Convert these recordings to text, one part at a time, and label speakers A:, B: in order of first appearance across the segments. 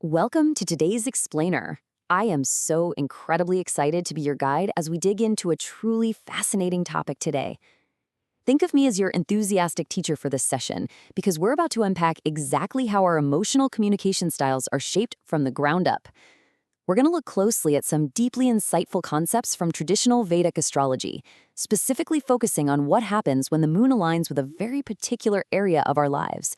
A: Welcome to today's explainer. I am so incredibly excited to be your guide as we dig into a truly fascinating topic today. Think of me as your enthusiastic teacher for this session because we're about to unpack exactly how our emotional communication styles are shaped from the ground up. We're going to look closely at some deeply insightful concepts from traditional Vedic astrology, specifically focusing on what happens when the moon aligns with a very particular area of our lives.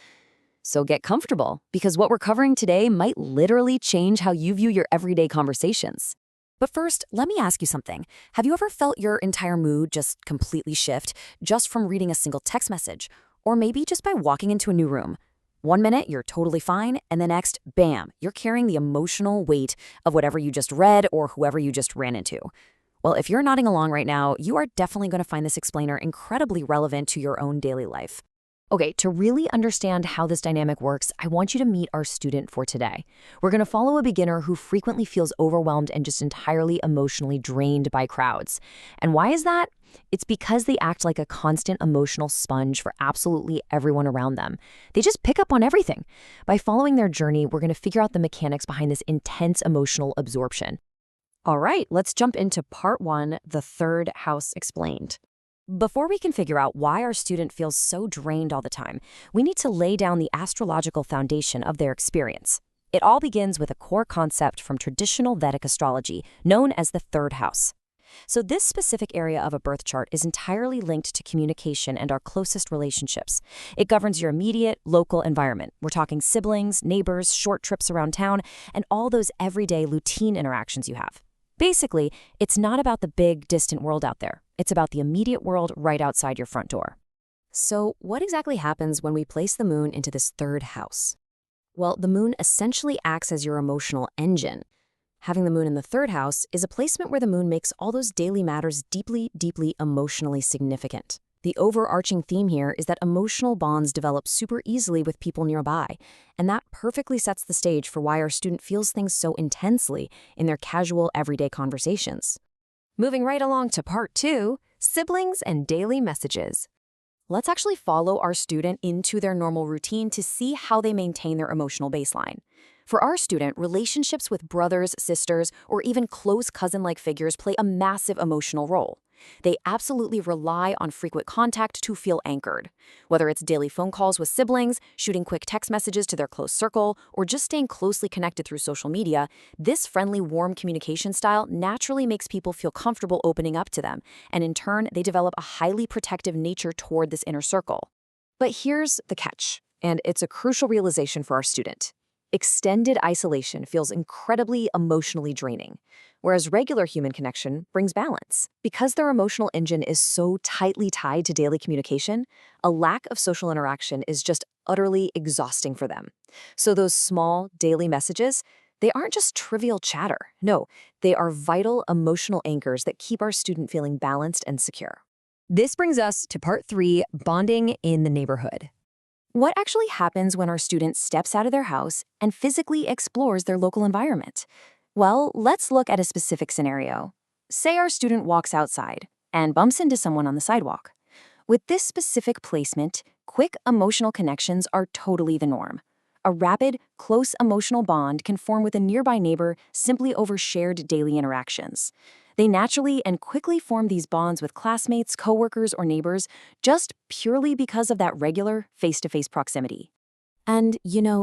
A: So get comfortable, because what we're covering today might literally change how you view your everyday conversations.
B: But first, let me ask you something. Have you ever felt your entire mood just completely shift just from reading a single text message? Or maybe just by walking into a new room? One minute, you're totally fine, and the next, bam, you're carrying the emotional weight of whatever you just read or whoever you just ran into. Well, if you're nodding along right now, you are definitely going to find this explainer incredibly relevant to your own daily life. Okay, to really understand how this dynamic works, I want you to meet our student for today. We're going to follow a beginner who frequently feels overwhelmed and just entirely emotionally drained by crowds. And why is that? It's because they act like a constant emotional sponge for absolutely everyone around them. They just pick up on everything. By following their journey, we're going to figure out the mechanics behind this intense emotional absorption.
A: All right, let's jump into part one, the third house explained.
B: Before we can figure out why our student feels so drained all the time, we need to lay down the astrological foundation of their experience. It all begins with a core concept from traditional Vedic astrology, known as the third house. So this specific area of a birth chart is entirely linked to communication and our closest relationships. It governs your immediate, local environment. We're talking siblings, neighbors, short trips around town, and all those everyday routine interactions you have. Basically, it's not about the big, distant world out there. It's about the immediate world right outside your front door.
A: So, what exactly happens when we place the moon into this third house? Well, the moon essentially acts as your emotional engine. Having the moon in the third house is a placement where the moon makes all those daily matters deeply, deeply emotionally significant. The overarching theme here is that emotional bonds develop super easily with people nearby, and that perfectly sets the stage for why our student feels things so intensely in their casual, everyday conversations. Moving right along to part two, siblings and daily messages. Let's actually follow our student into their normal routine to see how they maintain their emotional baseline. For our student, relationships with brothers, sisters, or even close cousin-like figures play a massive emotional role. They absolutely rely on frequent contact to feel anchored. Whether it's daily phone calls with siblings, shooting quick text messages to their close circle, or just staying closely connected through social media, this friendly, warm communication style naturally makes people feel comfortable opening up to them, and in turn, they develop a highly protective nature toward this inner circle. But here's the catch, and it's a crucial realization for our student. Extended isolation feels incredibly emotionally draining, whereas regular human connection brings balance. Because their emotional engine is so tightly tied to daily communication, a lack of social interaction is just utterly exhausting for them. So those small daily messages, they aren't just trivial chatter. No, they are vital emotional anchors that keep our student feeling balanced and secure. This brings us to part three, bonding in the neighborhood. What actually happens when our student steps out of their house and physically explores their local environment? Well, let's look at a specific scenario. Say our student walks outside and bumps into someone on the sidewalk. With this specific placement, quick emotional connections are totally the norm. A rapid, close emotional bond can form with a nearby neighbor simply over shared daily interactions. They naturally and quickly form these bonds with classmates, coworkers, or neighbors just purely because of that regular face-to-face proximity. And,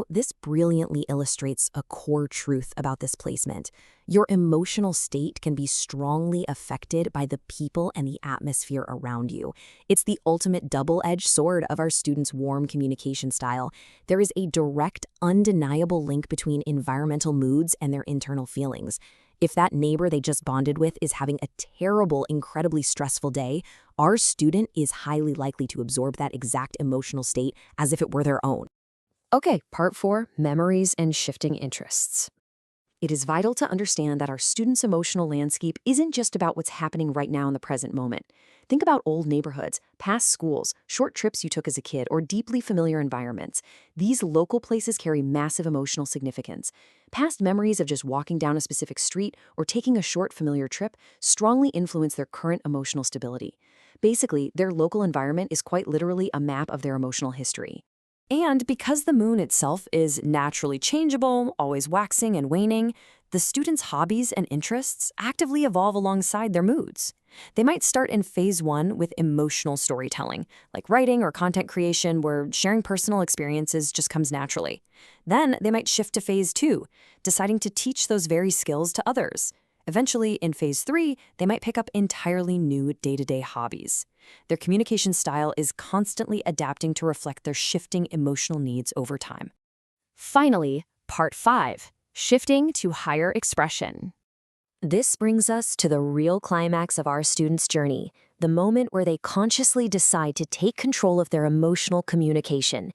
A: this brilliantly illustrates a core truth about this placement. Your emotional state can be strongly affected by the people and the atmosphere around you. It's the ultimate double-edged sword of our students' warm communication style. There is a direct, undeniable link between environmental moods and their internal feelings. If that neighbor they just bonded with is having a terrible, incredibly stressful day, our student is highly likely to absorb that exact emotional state as if it were their own. Okay, part four, memories and shifting interests. It is vital to understand that our students' emotional landscape isn't just about what's happening right now in the present moment. Think about old neighborhoods, past schools, short trips you took as a kid, or deeply familiar environments. These local places carry massive emotional significance. Past memories of just walking down a specific street or taking a short familiar trip strongly influence their current emotional stability. Basically, their local environment is quite literally a map of their emotional history.
B: And because the moon itself is naturally changeable, always waxing and waning, the students' hobbies and interests actively evolve alongside their moods. They might start in phase 1 with emotional storytelling, like writing or content creation where sharing personal experiences just comes naturally. Then they might shift to phase 2, deciding to teach those very skills to others. Eventually, in phase 3, they might pick up entirely new day-to-day hobbies. Their communication style is constantly adapting to reflect their shifting emotional needs over time.
A: Finally, part 5, shifting to higher expression. This brings us to the real climax of our students' journey, the moment where they consciously decide to take control of their emotional communication.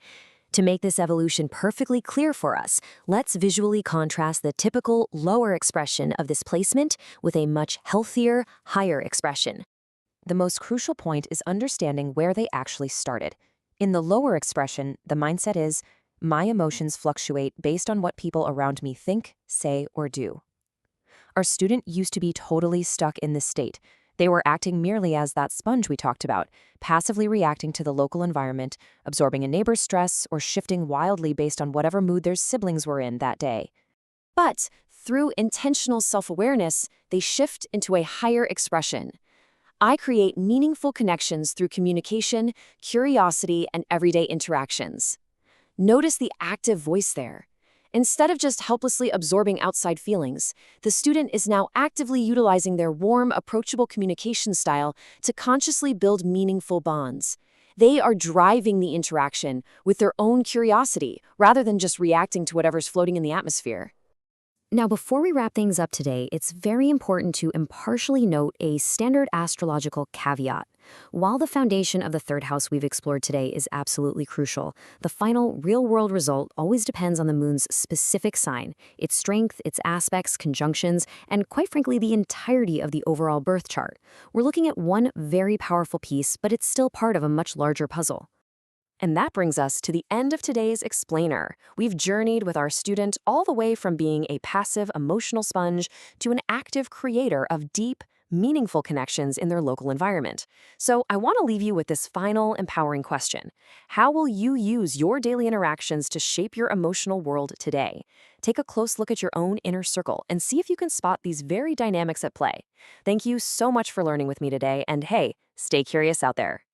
A: To make this evolution perfectly clear for us, let's visually contrast the typical lower expression of this placement with a much healthier, higher expression. The most crucial point is understanding where they actually started. In the lower expression, the mindset is, my emotions fluctuate based on what people around me think, say, or do. Our student used to be totally stuck in this state. They were acting merely as that sponge we talked about, passively reacting to the local environment, absorbing a neighbor's stress, or shifting wildly based on whatever mood their siblings were in that day. But through intentional self-awareness, they shift into a higher expression. I create meaningful connections through communication, curiosity, and everyday interactions. Notice the active voice there. Instead of just helplessly absorbing outside feelings, the student is now actively utilizing their warm, approachable communication style to consciously build meaningful bonds. They are driving the interaction with their own curiosity rather than just reacting to whatever's floating in the atmosphere. Now, before we wrap things up today, it's very important to impartially note a standard astrological caveat. While the foundation of the third house we've explored today is absolutely crucial, the final real-world result always depends on the moon's specific sign, its strength, its aspects, conjunctions, and quite frankly, the entirety of the overall birth chart. We're looking at one very powerful piece, but it's still part of a much larger puzzle. And that brings us to the end of today's explainer. We've journeyed with our student all the way from being a passive emotional sponge to an active creator of deep, meaningful connections in their local environment. So I want to leave you with this final empowering question. How will you use your daily interactions to shape your emotional world today? Take a close look at your own inner circle and see if you can spot these very dynamics at play. Thank you so much for learning with me today, and hey, stay curious out there.